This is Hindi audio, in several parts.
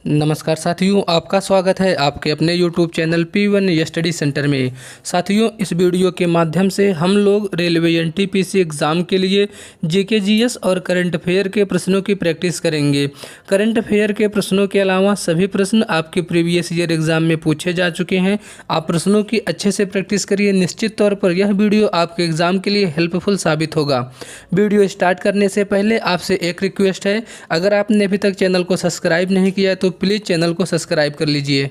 नमस्कार साथियों, आपका स्वागत है आपके अपने YouTube channel P1 study centre में। साथियों, इस वीडियो के माध्यम से हम लोग रेलवे एनटीपीसी एग्ज़ाम के लिए जीके जीएस और करंट अफेयर के प्रश्नों की प्रैक्टिस करेंगे। करंट अफेयर के प्रश्नों के अलावा सभी प्रश्न आपके प्रीवियस ईयर एग्ज़ाम में पूछे जा चुके हैं। आप प्रश्नों की अच्छे से प्रैक्टिस करिए। निश्चित तौर पर यह वीडियो आपके एग्ज़ाम के लिए हेल्पफुल साबित होगा। वीडियो स्टार्ट करने से पहले आपसे एक रिक्वेस्ट है, अगर आपने अभी तक चैनल को सब्सक्राइब नहीं किया तो प्लीज़ चैनल को सब्सक्राइब कर लीजिए।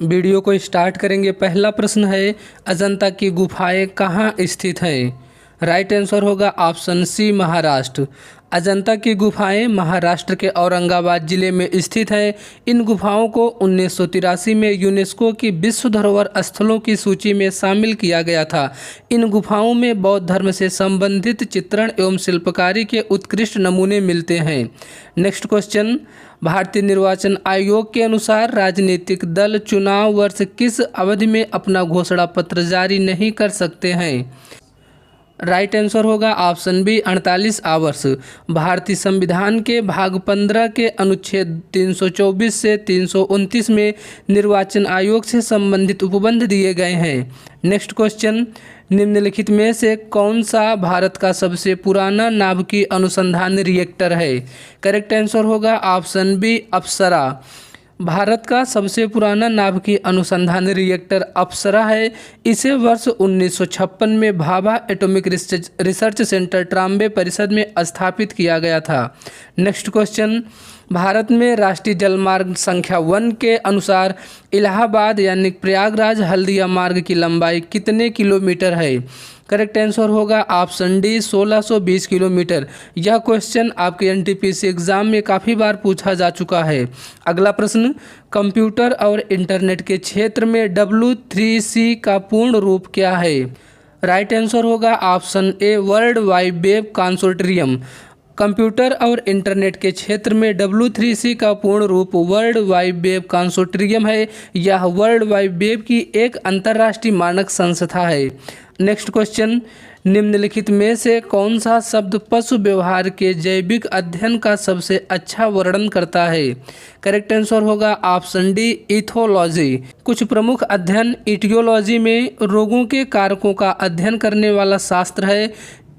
वीडियो को स्टार्ट करेंगे। पहला प्रश्न है, अजंता की गुफाएं कहाँ स्थित हैं? राइट आंसर होगा ऑप्शन सी, महाराष्ट्र। अजंता की गुफाएं महाराष्ट्र के औरंगाबाद जिले में स्थित हैं। इन गुफाओं को 1983 में यूनेस्को की विश्व धरोहर स्थलों की सूची में शामिल किया गया था। इन गुफाओं में बौद्ध धर्म से संबंधित चित्रण एवं शिल्पकारी के उत्कृष्ट नमूने मिलते हैं। नेक्स्ट क्वेश्चन, भारतीय निर्वाचन आयोग के अनुसार राजनीतिक दल चुनाव वर्ष किस अवधि में अपना घोषणा पत्र जारी नहीं कर सकते हैं? राइट आंसर होगा ऑप्शन बी, 48 आवर्स। भारतीय संविधान के भाग 15 के अनुच्छेद 324 से 329 में निर्वाचन आयोग से संबंधित उपबंध दिए गए हैं। नेक्स्ट क्वेश्चन, निम्नलिखित में से कौन सा भारत का सबसे पुराना नाभिकीय अनुसंधान रिएक्टर है? करेक्ट आंसर होगा ऑप्शन बी, अप्सरा। भारत का सबसे पुराना नाभिकीय अनुसंधान रिएक्टर अप्सरा है। इसे वर्ष 1956 में Bhabha atomic research centre Trombay परिषद में स्थापित किया गया था। नेक्स्ट क्वेश्चन, भारत में राष्ट्रीय जलमार्ग संख्या 1 के अनुसार इलाहाबाद यानी प्रयागराज हल्दिया मार्ग की लंबाई कितने किलोमीटर है? करेक्ट आंसर होगा ऑप्शन डी, 1620 किलोमीटर। यह क्वेश्चन आपके एनटीपीसी एग्जाम में काफ़ी बार पूछा जा चुका है। अगला प्रश्न, कंप्यूटर और इंटरनेट के क्षेत्र में W3C का पूर्ण रूप क्या है? राइट आंसर होगा ऑप्शन ए, world wide web consortium. Computer और इंटरनेट के क्षेत्र में W3C का पूर्ण रूप वर्ल्ड वाइड वेब कंसोर्टियम है। यह वर्ल्ड वाइड वेब की एक अंतर्राष्ट्रीय मानक संस्था है। नेक्स्ट क्वेश्चन, निम्नलिखित में से कौन सा शब्द पशु व्यवहार के जैविक अध्ययन का सबसे अच्छा वर्णन करता है? करेक्ट आंसर होगा ऑप्शन डी, इथोलॉजी। कुछ प्रमुख अध्ययन इटियोलॉजी में रोगों के कारकों का अध्ययन करने वाला शास्त्र है।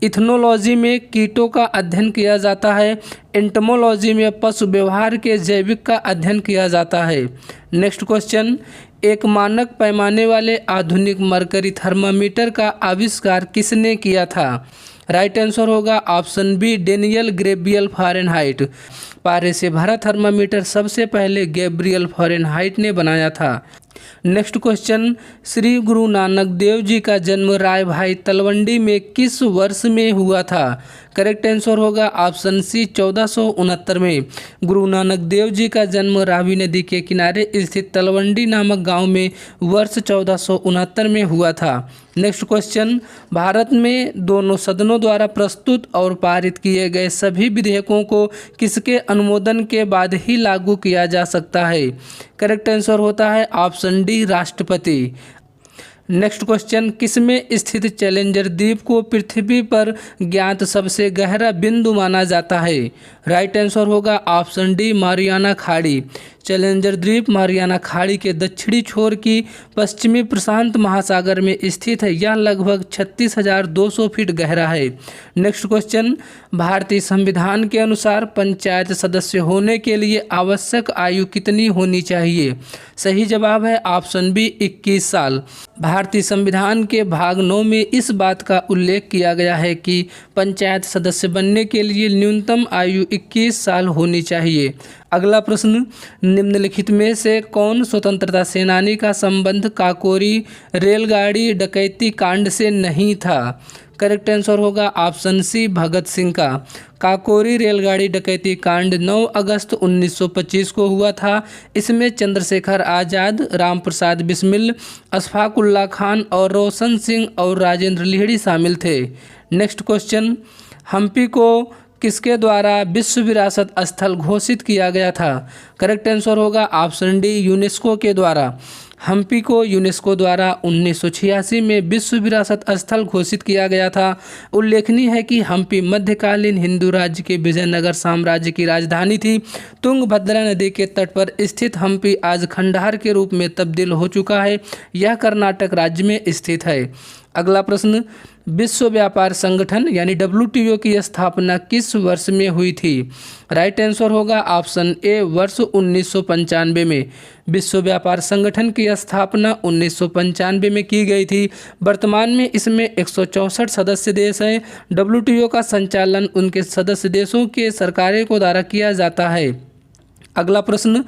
इथनोलॉजी में कीटों का अध्ययन किया जाता है। एंटोमोलॉजी में पशु व्यवहार के जैविक का अध्ययन किया जाता है। नेक्स्ट क्वेश्चन, एक मानक पैमाने वाले आधुनिक मरकरी थर्मामीटर का आविष्कार किसने किया था? राइट आंसर होगा option B, Daniel Gabriel Fahrenheit. पारे से भरा थर्मामीटर सबसे पहले गैब्रियल फ़ारेनहाइट ने बनाया था। नेक्स्ट क्वेश्चन, श्री गुरु नानक देव जी का जन्म राय भाई तलवंडी में किस वर्ष में हुआ था? करेक्ट आंसर होगा ऑप्शन सी, 1469 में। गुरु नानक देव जी का जन्म रावी नदी के किनारे स्थित तलवंडी नामक गांव में वर्ष 1469 में हुआ था। नेक्स्ट क्वेश्चन, भारत में दोनों सदनों द्वारा प्रस्तुत और पारित किए गए सभी विधेयकों को किसके अनुमोदन के बाद ही लागू किया जा सकता है? करेक्ट आंसर होता है ऑप्शन डी, राष्ट्रपति। नेक्स्ट क्वेश्चन, किसमें स्थित चैलेंजर द्वीप को पृथ्वी पर ज्ञात सबसे गहरा बिंदु माना जाता है? राइट आंसर होगा ऑप्शन डी, मारियाना खाड़ी। चैलेंजर द्वीप मारियाना खाड़ी के दक्षिणी छोर की पश्चिमी प्रशांत महासागर में स्थित है। यह लगभग 36,200 फीट गहरा है। नेक्स्ट क्वेश्चन, भारतीय संविधान के अनुसार पंचायत सदस्य होने के लिए आवश्यक आयु कितनी होनी चाहिए? सही जवाब है ऑप्शन बी, 21 साल। भारतीय संविधान के भाग 9 में इस बात का उल्लेख किया गया है कि पंचायत सदस्य बनने के लिए न्यूनतम आयु 21 साल होनी चाहिए। अगला प्रश्न, निम्नलिखित में से कौन स्वतंत्रता सेनानी का संबंध काकोरी रेलगाड़ी डकैती कांड से नहीं था? करेक्ट आंसर होगा ऑप्शन सी, भगत सिंह का। काकोरी रेलगाड़ी डकैती कांड 9 अगस्त 1925 को हुआ था। इसमें चंद्रशेखर आज़ाद, राम प्रसाद बिस्मिल, अशफाक उल्लाह खान और रोशन सिंह और राजेंद्र लिहड़ी शामिल थे। नेक्स्ट क्वेश्चन, हम्पी को किसके द्वारा विश्व विरासत स्थल घोषित किया गया था? करेक्ट आंसर होगा ऑप्शन डी, यूनेस्को के द्वारा। हम्पी को यूनेस्को द्वारा 1986 में विश्व विरासत स्थल घोषित किया गया था। उल्लेखनीय है कि हम्पी मध्यकालीन हिंदू राज्य के विजयनगर साम्राज्य की राजधानी थी। तुंगभद्रा नदी के तट पर स्थित हम्पी आज खंडहर के रूप में तब्दील हो चुका है। यह कर्नाटक राज्य में स्थित है। अगला प्रश्न, विश्व व्यापार संगठन यानी WTO की स्थापना किस वर्ष में हुई थी? राइट आंसर होगा ऑप्शन ए वर्ष 1995 में। विश्व व्यापार संगठन की स्थापना 1995 में की गई थी। वर्तमान में इसमें 164 सदस्य देश हैं। WTO का संचालन उनके सदस्य देशों के सरकारों को द्वारा किया जाता है। अगला प्रश्न,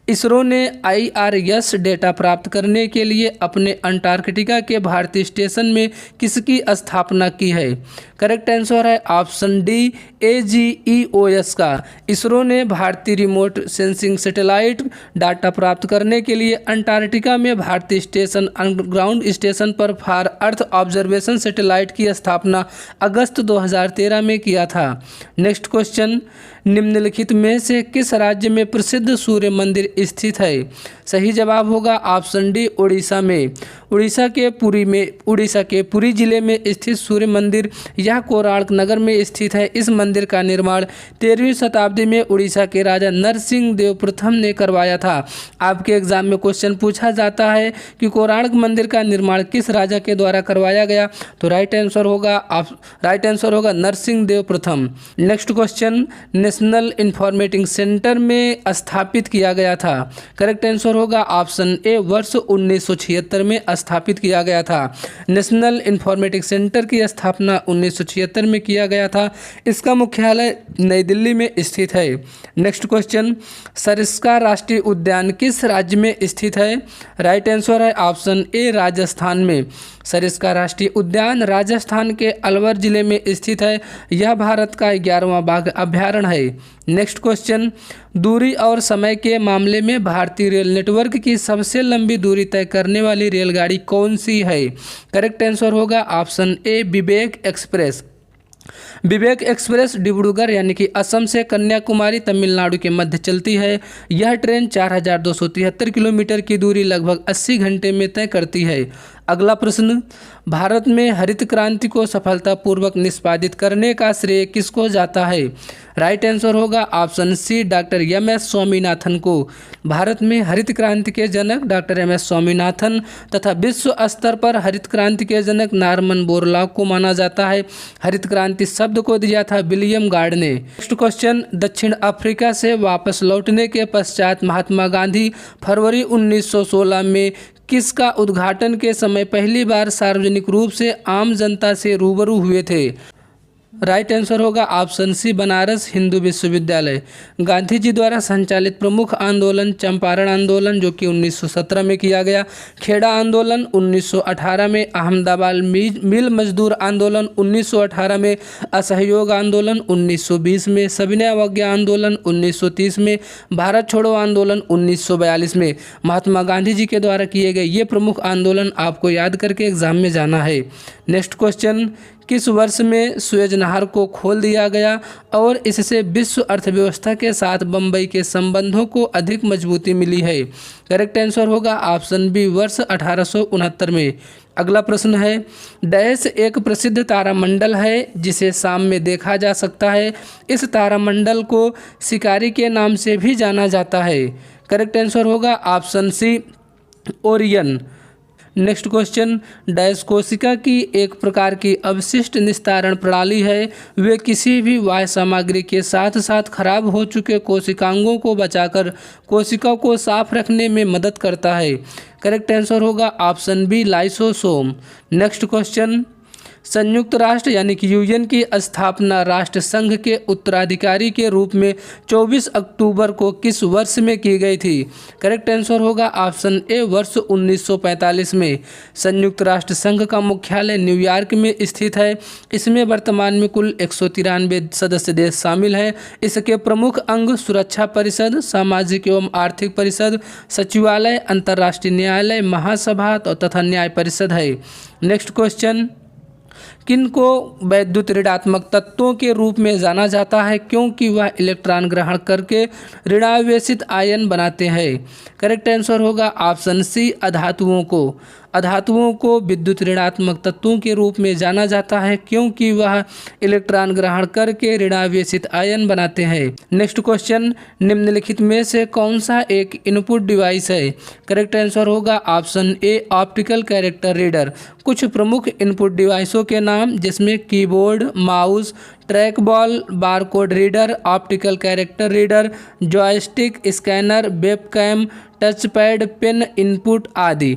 इसरो ने IRS डेटा प्राप्त करने के लिए अपने अंटार्कटिका के भारतीय स्टेशन में किसकी स्थापना की है? करेक्ट आंसर है ऑप्शन डी AGEOS का। इसरो ने भारतीय रिमोट सेंसिंग सैटेलाइट डाटा प्राप्त करने के लिए अंटार्कटिका में भारतीय स्टेशन अंडरग्राउंड स्टेशन पर फार अर्थ ऑब्जर्वेशन सैटेलाइट की स्थापना अगस्त 2013 में किया था। नेक्स्ट क्वेश्चन, निम्नलिखित में से किस राज्य में प्रसिद्ध सूर्य मंदिर स्थित है? सही जवाब होगा ऑप्शन डी उड़ीसा में। उड़ीसा के पुरी जिले में स्थित सूर्य मंदिर यह कोणार्क नगर में स्थित है। इस मंदिर का निर्माण 13वीं शताब्दी में उड़ीसा के राजा नरसिंह देव प्रथम ने करवाया था। आपके एग्जाम में क्वेश्चन पूछा जाता है कि कोणार्क मंदिर का निर्माण किस राजा के द्वारा करवाया गया? तो राइट आंसर होगा नरसिंह देव प्रथम। नेक्स्ट क्वेश्चन, नेशनल इंफॉर्मेटिंग सेंटर में स्थापित किया गया था। करेक्ट आंसर होगा ऑप्शन ए वर्ष 1976 में स्थापित किया गया था। नेशनल इंफॉर्मेटिक सेंटर की स्थापना 1976 में किया गया था। इसका मुख्यालय नई दिल्ली में स्थित है। नेक्स्ट क्वेश्चन, सरिस्का राष्ट्रीय उद्यान किस राज्य में स्थित है? राइट आंसर है ऑप्शन ए राजस्थान में। सरिस्का राष्ट्रीय उद्यान राजस्थान के अलवर जिले में स्थित है। यह भारत का 11वां बाघ अभ्यारण्य है। नेक्स्ट क्वेश्चन, दूरी और समय के मामले में भारतीय रेल नेटवर्क की सबसे लंबी दूरी तय करने वाली रेलगाड़ी कौन सी है? करेक्ट आंसर होगा ऑप्शन ए विवेक एक्सप्रेस। विवेक एक्सप्रेस डिब्रूगढ़ यानी कि असम से कन्याकुमारी तमिलनाडु के मध्य चलती है। यह ट्रेन 4273 किलोमीटर की दूरी लगभग 80 घंटे में तय करती है। अगला प्रश्न, भारत में हरित क्रांति को सफलतापूर्वक निष्पादित करने का श्रेय किसको जाता है? राइट आंसर होगा option C doctor MS Swaminathan को। भारत में हरित क्रांति के जनक डॉक्टर MS स्वामीनाथन तथा विश्व स्तर पर हरित क्रांति के जनक नॉर्मन बोरलॉग को माना जाता है। हरित क्रांति शब्द को दिया था विलियम गार्ड ने। नेक्स्ट क्वेश्चन, दक्षिण अफ्रीका से वापस लौटने के पश्चात महात्मा गांधी फरवरी 1916 में किसका उद्घाटन के समय पहली बार सार्वजनिक रूप से आम जनता से रूबरू हुए थे? राइट आंसर होगा ऑप्शन सी बनारस हिंदू विश्वविद्यालय। गांधी जी द्वारा संचालित प्रमुख आंदोलन चंपारण आंदोलन जो कि 1917 में किया गया, खेड़ा आंदोलन 1918 में, अहमदाबाद मिल मजदूर आंदोलन 1918 में, असहयोग आंदोलन 1920 में, सविनय अवज्ञा आंदोलन 1930 में, भारत छोड़ो आंदोलन 1942 में। महात्मा गांधी जी के द्वारा किए गए ये प्रमुख आंदोलन आपको याद करके एग्जाम में जाना है। नेक्स्ट क्वेश्चन, किस वर्ष में सुएज नहर को खोल दिया गया और इससे विश्व अर्थव्यवस्था के साथ बम्बई के संबंधों को अधिक मजबूती मिली है? करेक्ट आंसर होगा ऑप्शन बी वर्ष 1869 में। अगला प्रश्न है, डैश एक प्रसिद्ध तारामंडल है जिसे शाम में देखा जा सकता है। इस तारामंडल को शिकारी के नाम से भी जाना जाता है। करेक्ट आंसर होगा option C Orion. Next question, dash कोशिका की एक प्रकार की अवशिष्ट निस्तारण प्रणाली है। वे किसी भी वाह्य सामग्री के साथ साथ खराब हो चुके कोशिकांगों को बचाकर कोशिका को साफ रखने में मदद करता है। करेक्ट आंसर होगा option B lysosome. Next question, संयुक्त राष्ट्र यानी कि UN की स्थापना राष्ट्र संघ के उत्तराधिकारी के रूप में 24 अक्टूबर को किस वर्ष में की गई थी? करेक्ट आंसर होगा ऑप्शन ए वर्ष 1945 में। संयुक्त राष्ट्र संघ का मुख्यालय न्यूयॉर्क में स्थित है। इसमें वर्तमान में कुल 193 सदस्य देश शामिल हैं। इसके प्रमुख अंग सुरक्षा परिषद, सामाजिक एवं आर्थिक परिषद, सचिवालय, अंतर्राष्ट्रीय न्यायालय, महासभा तथा न्याय परिषद है। नेक्स्ट क्वेश्चन, किन को वैद्युत ऋणात्मक तत्वों के रूप में जाना जाता है, क्योंकि वह इलेक्ट्रॉन ग्रहण करके ऋणावेशित आयन बनाते हैं। करेक्ट आंसर होगा ऑप्शन सी, अधातुओं को विद्युत ऋणात्मक तत्वों के रूप में जाना जाता है, क्योंकि वह इलेक्ट्रॉन ग्रहण करके ऋणावेशित आयन बनाते हैं। नेक्स्ट क्वेश्चन, निम्नलिखित में से कौन सा एक इनपुट डिवाइस है? करेक्ट आंसर होगा option A, optical character reader. कुछ प्रमुख इनपुट डिवाइसों के नाम, जिसमें keyboard, mouse, track ball, barcode reader, optical character reader, joystick, scanner, webcam, touchpad, pen input आदि।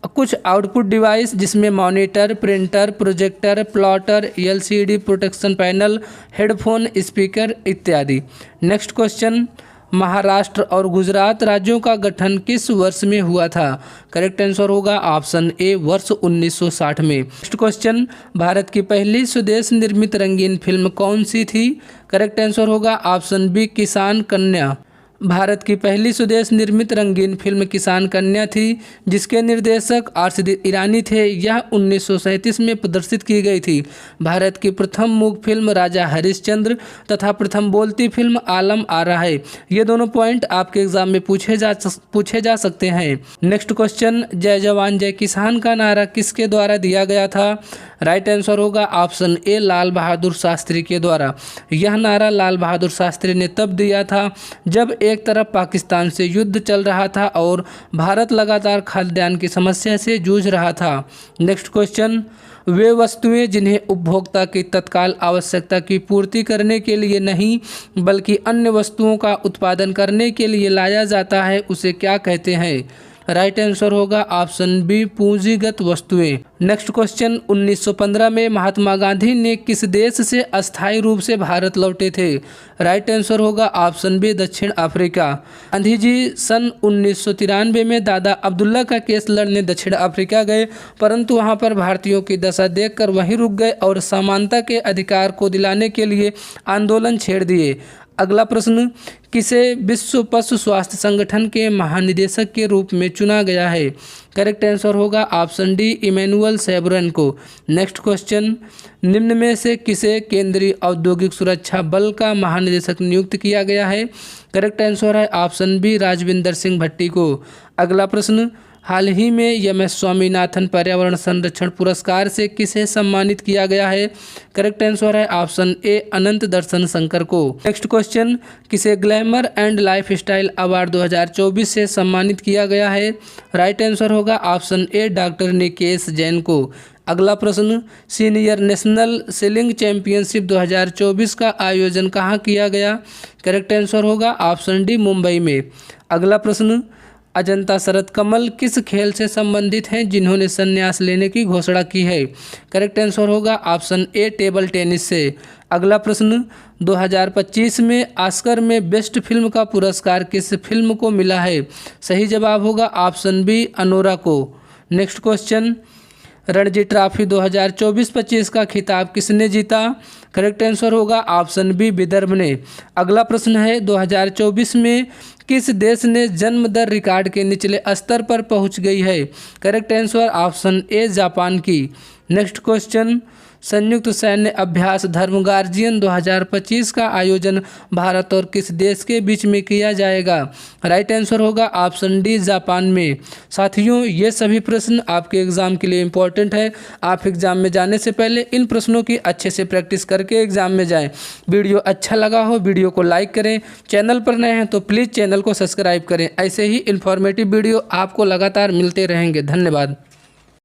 कुछ आउटपुट डिवाइस, जिसमें monitor, printer, projector, plotter, LCD, protection panel, headphone, speaker इत्यादि। नेक्स्ट क्वेश्चन, महाराष्ट्र और गुजरात राज्यों का गठन किस वर्ष में हुआ था? करेक्ट आंसर होगा ऑप्शन ए, वर्ष 1960 में। नेक्स्ट क्वेश्चन, भारत की पहली स्वदेश निर्मित रंगीन फिल्म कौन सी थी? करेक्ट आंसर होगा ऑप्शन बी, किसान कन्या। भारत की पहली स्वदेश निर्मित रंगीन फिल्म किसान कन्या थी, जिसके निर्देशक अरशद ईरानी थे। यह 1937 में प्रदर्शित की गई थी। भारत की प्रथम मूक फिल्म राजा हरिश्चंद्र तथा प्रथम बोलती फिल्म आलम आरा है। ये दोनों पॉइंट आपके एग्जाम में पूछे जा सकते हैं। नेक्स्ट क्वेश्चन, जय जवान जय किसान का नारा किसके द्वारा दिया गया था? राइट आंसर होगा ऑप्शन ए, लाल बहादुर शास्त्री के द्वारा। यह नारा लाल बहादुर शास्त्री ने तब दिया था जब एक तरफ पाकिस्तान से युद्ध चल रहा था और भारत लगातार खाद्यान्न की समस्या से जूझ रहा था। नेक्स्ट क्वेश्चन, वे वस्तुएं जिन्हें उपभोक्ता की तत्काल आवश्यकता की पूर्ति करने के लिए नहीं बल्कि अन्य वस्तुओं का उत्पादन करने के लिए लाया जाता है, उसे क्या कहते हैं? राइट आंसर होगा ऑप्शन बी, पूंजीगत वस्तुएं। नेक्स्ट क्वेश्चन, 1915 में महात्मा गांधी ने किस देश से अस्थायी रूप से भारत लौटे थे? राइट आंसर होगा ऑप्शन बी, दक्षिण अफ्रीका। गांधी जी सन 1993 में दादा अब्दुल्ला का केस लड़ने दक्षिण अफ्रीका गए, परंतु वहां पर भारतीयों की दशा देखकर वहीं रुक गए और समानता के अधिकार को दिलाने के लिए आंदोलन छेड़ दिए। अगला प्रश्न, किसे विश्व पशु स्वास्थ्य संगठन के महानिदेशक के रूप में चुना गया है? करेक्ट आंसर होगा ऑप्शन डी, इमैनुअल सैबरन को। नेक्स्ट क्वेश्चन, निम्न में से किसे केंद्रीय औद्योगिक सुरक्षा बल का महानिदेशक नियुक्त किया गया है? करेक्ट आंसर है ऑप्शन बी, राजविंदर सिंह भट्टी को। अगला प्रश्न, हाल ही में एम.एस. स्वामीनाथन पर्यावरण संरक्षण पुरस्कार से किसे सम्मानित किया गया है? करेक्ट आंसर है ऑप्शन ए, अनंत दर्शन शंकर को। नेक्स्ट क्वेश्चन, किसे ग्लैमर एंड लाइफस्टाइल अवार्ड 2024 से सम्मानित किया गया है? राइट आंसर होगा ऑप्शन ए, डॉक्टर निकेश जैन को। अगला प्रश्न, सीनियर नेशनल सेलिंग चैंपियनशिप 2024 का आयोजन कहाँ किया गया? करेक्ट आंसर होगा ऑप्शन डी, मुंबई में। अगला प्रश्न, अजंता शरद कमल किस खेल से संबंधित हैं जिन्होंने संन्यास लेने की घोषणा की है? करेक्ट आंसर होगा ऑप्शन ए, टेबल टेनिस से। अगला प्रश्न, 2025 में ऑस्कर में बेस्ट फिल्म का पुरस्कार किस फिल्म को मिला है? सही जवाब होगा ऑप्शन बी, अनोरा को। नेक्स्ट क्वेश्चन, रणजी ट्रॉफी 2024-25 का खिताब किसने जीता? करेक्ट आंसर होगा ऑप्शन बी, विदर्भ ने। अगला प्रश्न है, 2024 में किस देश ने जन्म दर रिकॉर्ड के निचले स्तर पर पहुंच गई है? Correct answer option A, Japan की। नेक्स्ट क्वेश्चन, संयुक्त सैन्य अभ्यास धर्म गार्जियन 2025 का आयोजन भारत और किस देश के बीच में किया जाएगा? राइट आंसर होगा ऑप्शन डी, जापान में। साथियों, ये सभी प्रश्न आपके एग्जाम के लिए इम्पोर्टेंट है। आप एग्जाम में जाने से पहले इन प्रश्नों की अच्छे से प्रैक्टिस करके एग्जाम में जाएं। वीडियो अच्छा लगा हो वीडियो को लाइक करें, चैनल पर नए हैं तो प्लीज़ चैनल को सब्सक्राइब करें। ऐसे ही इन्फॉर्मेटिव वीडियो आपको लगातार मिलते रहेंगे। धन्यवाद।